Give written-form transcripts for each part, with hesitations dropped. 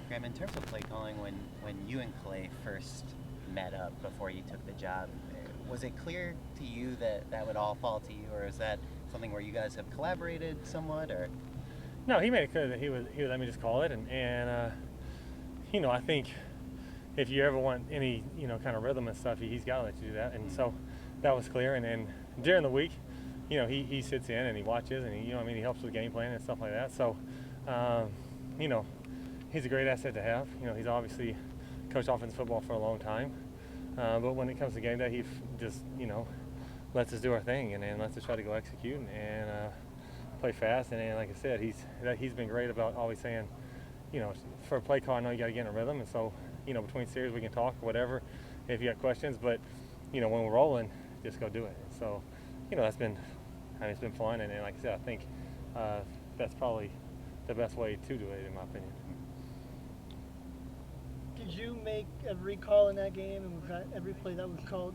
Graham, in terms of play calling, when you and Clay first met up before you took the job, was it clear to you that that would all fall to you, or is that something where you guys have collaborated somewhat, or? No, he made it clear that he would let me just call it, and I think if you ever want any kind of rhythm and stuff, he's got to let you do that, and so that was clear. And then during the week, he sits in and he watches, and he helps with game plan and stuff like that. So, he's a great asset to have. He's obviously coached offensive football for a long time, but when it comes to game day, he just lets us do our thing and lets us try to go execute and play fast. And like I said, he's been great about always saying, for a play call, I know you got to get in a rhythm, and so between series we can talk or whatever if you got questions, but when we're rolling, just go do it. So that's been, it's been fun, and like I said, I think that's probably the best way to do it, in my opinion. Did you make every call in that game and every play that was called?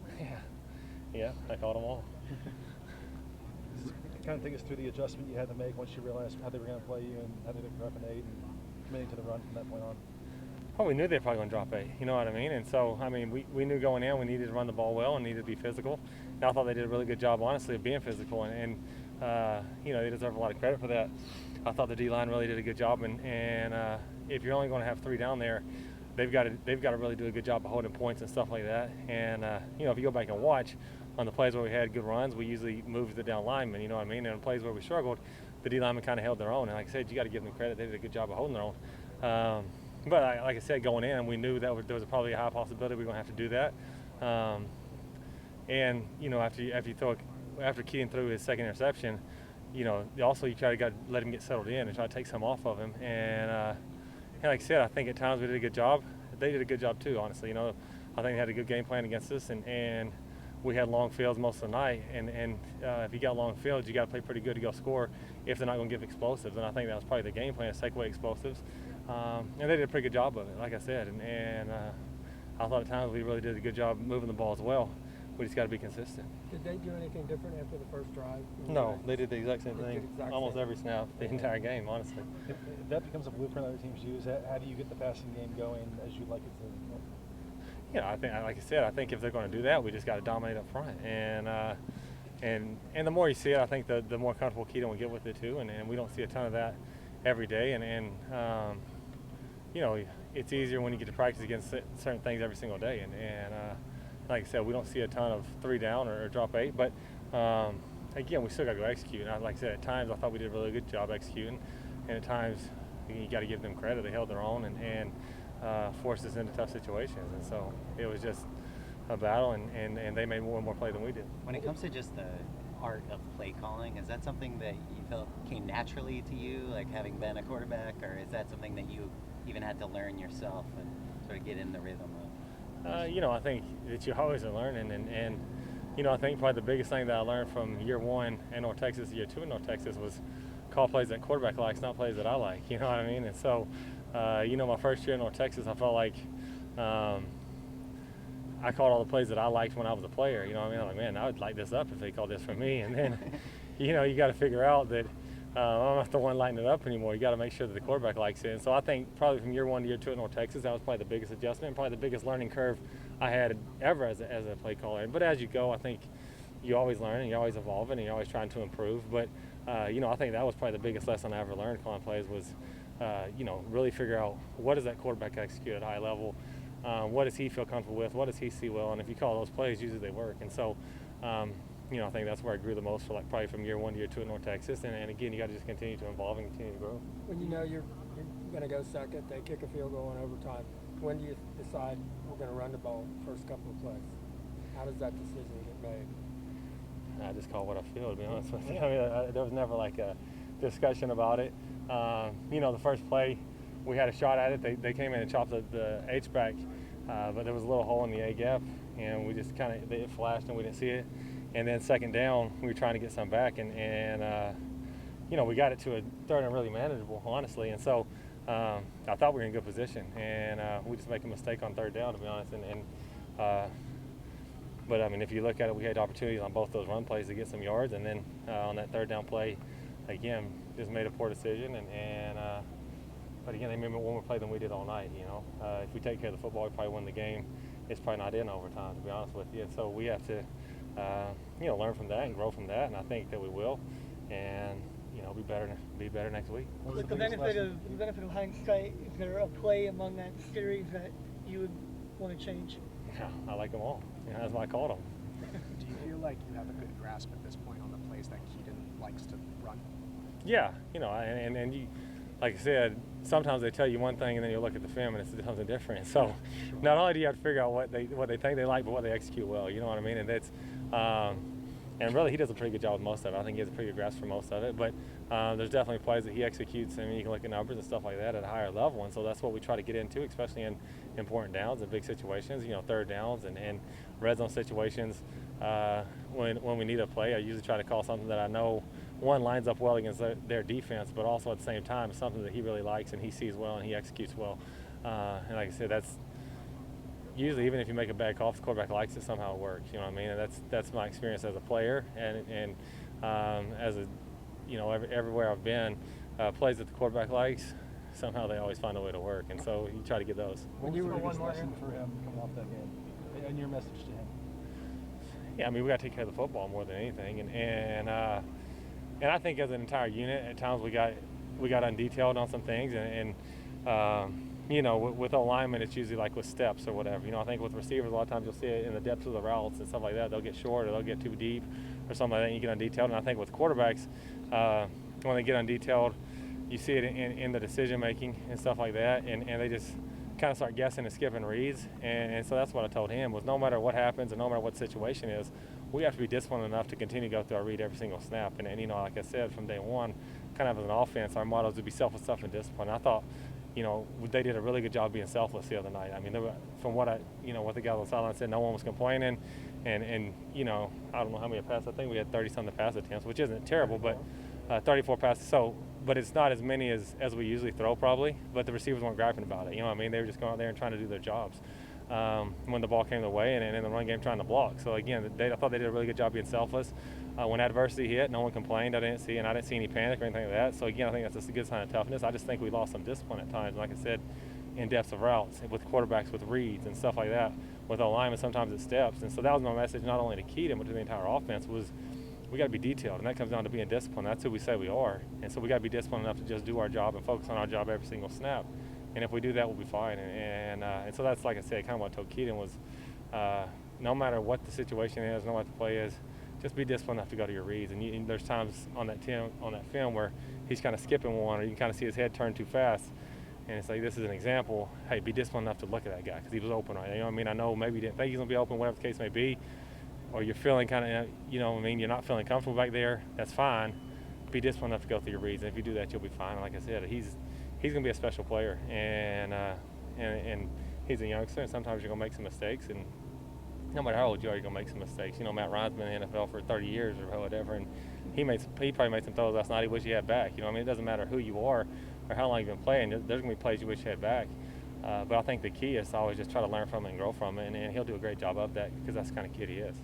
Yeah, I called them all. Kind of take us through the adjustment you had to make once you realized how they were going to play you and how they did drop an 8 and committing to the run from that point on. Well, we knew they were probably going to drop 8, you know what I mean? And so, we knew going in we needed to run the ball well and needed to be physical. And I thought they did a really good job, honestly, of being physical, and they deserve a lot of credit for that. I thought the D-line really did a good job, and if you're only going to have 3 down there, they've got to really do a good job of holding points and stuff like that. And if you go back and watch on the plays where we had good runs, we usually moved the down linemen, you know what I mean? And on plays where we struggled, the D linemen kind of held their own. And like I said, you got to give them credit; they did a good job of holding their own. But like I said, going in, we knew that there was probably a high possibility we were going to have to do that. After Kedon threw his second interception, also you try to let him get settled in and try to take some off of him. And like I said, I think at times we did a good job. They did a good job too, honestly. I think they had a good game plan against us, and we had long fields most of the night. And if you got long fields, you got to play pretty good to go score if they're not going to give explosives. And I think that was probably the game plan, is take away explosives. And they did a pretty good job of it, like I said. And I thought at times we really did a good job moving the ball as well. We just got to be consistent. Did they do anything different after the first drive? No, they did the exact same thing almost every snap the entire game, honestly. If that becomes a blueprint other teams use, how do you get the passing game going as you'd like it to? I think, like I said, I think if they're going to do that, we just got to dominate up front. And the more you see it, I think the more comfortable Kedon will get with it too. And we don't see a ton of that every day. And it's easier when you get to practice against certain things every single day. And like I said, we don't see a ton of 3 down or drop 8. But again, we still got to go execute. And like I said, at times I thought we did a really good job executing. And at times you got to give them credit. They held their own and forced us into tough situations. And so it was just a battle, and they made more and more play than we did. When it comes to just the art of play calling, is that something that you felt came naturally to you, like having been a quarterback, or is that something that you even had to learn yourself and sort of get in the rhythm of? I think that you always are learning, and I think probably the biggest thing that I learned from year 1 in North Texas, year 2 in North Texas, was call plays that quarterback likes, not plays that I like. You know what I mean? And so, my first year in North Texas, I felt like I called all the plays that I liked when I was a player. You know what I mean? I'm like, man, I would light this up if they called this for me. And then, you got to figure out that I'm not the one lighting it up anymore. You got to make sure that the quarterback likes it. And so I think probably from year 1 to year 2 at North Texas, that was probably the biggest adjustment, and probably the biggest learning curve I had ever as a play caller. But as you go, I think you always learn, and you're always evolving, and you're always trying to improve. But I think that was probably the biggest lesson I ever learned calling plays was, really figure out what does that quarterback execute at a high level. What does he feel comfortable with? What does he see well? And if you call those plays, usually they work. And so, I think that's where I grew the most for probably from year 1 to year 2 at North Texas. And again, you got to just continue to evolve and continue to grow. When you're going to go second, they kick a field goal in overtime. When do you decide we're going to run the ball first couple of plays? How does that decision get made? I just call what I feel, to be honest with you. There was never like a discussion about it. The first play, we had a shot at it. They came in and chopped the H-back, but there was a little hole in the A-gap, and we just it flashed and we didn't see it. And then second down, we were trying to get some back, and we got it to a third and really manageable, honestly. And so I thought we were in good position, and we just make a mistake on third down, to be honest. But if you look at it, we had opportunities on both those run plays to get some yards, and then on that third down play, again, just made a poor decision, and But again, they made one more play than we did all night. If we take care of the football, we probably win the game. It's probably not in overtime, to be honest with you. And so we have to, learn from that and grow from that. And I think that we will. And be better next week. With the benefit of hindsight, is there a play among that series that you would want to change? Yeah, I like them all. That's why I called them. Do you feel like you have a good grasp at this point on the plays that Kedon likes to run? Yeah, and you, like I said, sometimes they tell you one thing and then you look at the film and it's something different. So not only do you have to figure out what they think they like, but what they execute well. You know what I mean? And that's and really he does a pretty good job with most of it. I think he has a pretty good grasp for most of it. But there's definitely plays that he executes. I mean, you can look at numbers and stuff like that at a higher level. And so that's what we try to get into, especially in important downs and big situations. Third downs and red zone situations. When we need a play, I usually try to call something that I know one lines up well against their defense, but also at the same time something that he really likes and he sees well and he executes well. And like I said, that's usually, even if you make a bad call, if the quarterback likes it, somehow it works. You know what I mean? And that's my experience as a player and as a everywhere I've been, plays that the quarterback likes, somehow they always find a way to work. And so you try to get those. What was the biggest lesson for him coming off that game, and your message to him? Yeah, I mean, we got to take care of the football more than anything, and I think as an entire unit, at times we got undetailed on some things, and with alignment, it's usually like with steps or whatever. I think with receivers, a lot of times you'll see it in the depths of the routes and stuff like that. They'll get short or they'll get too deep or something like that, and you get undetailed. And I think with quarterbacks, when they get undetailed, you see it in the decision making and stuff like that, and they just kind of start guessing and skipping reads. And so that's what I told him was no matter what happens and no matter what the situation is, we have to be disciplined enough to continue to go through our read every single snap. And like I said, from day one, kind of as an offense, our motto is to be selfless, tough, and disciplined. I thought, they did a really good job being selfless the other night. I mean, from what what the guys on the sideline said, no one was complaining. And I don't know how many passes. I think we had 30-something pass attempts, which isn't terrible, but 34 passes. So, but it's not as many as we usually throw probably. But the receivers weren't griping about it. You know what I mean? They were just going out there and trying to do their jobs when the ball came their way, and in the run game trying to block. So again, I thought they did a really good job being selfless. When adversity hit, no one complained. I didn't see any panic or anything like that. So again, I think that's just a good sign of toughness. I just think we lost some discipline at times. Like I said, in depths of routes, with quarterbacks, with reads and stuff like that, with alignment, sometimes it steps. And so that was my message, not only to Kedon, but to the entire offense, was we got to be detailed, and that comes down to being disciplined. That's who we say we are. And so we got to be disciplined enough to just do our job and focus on our job every single snap. And if we do that, we'll be fine. And so that's, like I said, kind of what I told Kedon was no matter what the situation is, no matter what the play is, just be disciplined enough to go to your reads. And there's times on that film where he's kind of skipping one, or you can kind of see his head turn too fast. And it's like, this is an example. Hey, be disciplined enough to look at that guy because he was open. Right? You know what I mean? I know maybe you didn't think he's going to be open, whatever the case may be, or you're feeling kind of, you're not feeling comfortable back there. That's fine. Be disciplined enough to go through your reads. And if you do that, you'll be fine. And like I said, he's going to be a special player. And he's a youngster, and sometimes you're going to make some mistakes. And no matter how old you are, you're going to make some mistakes. Matt Ryan's been in the NFL for 30 years or whatever, and he probably made some throws last night he wish he had back. It doesn't matter who you are or how long you've been playing. There's going to be plays you wish you had back. But I think the key is to always just try to learn from it and grow from it, and he'll do a great job of that because that's the kind of kid he is.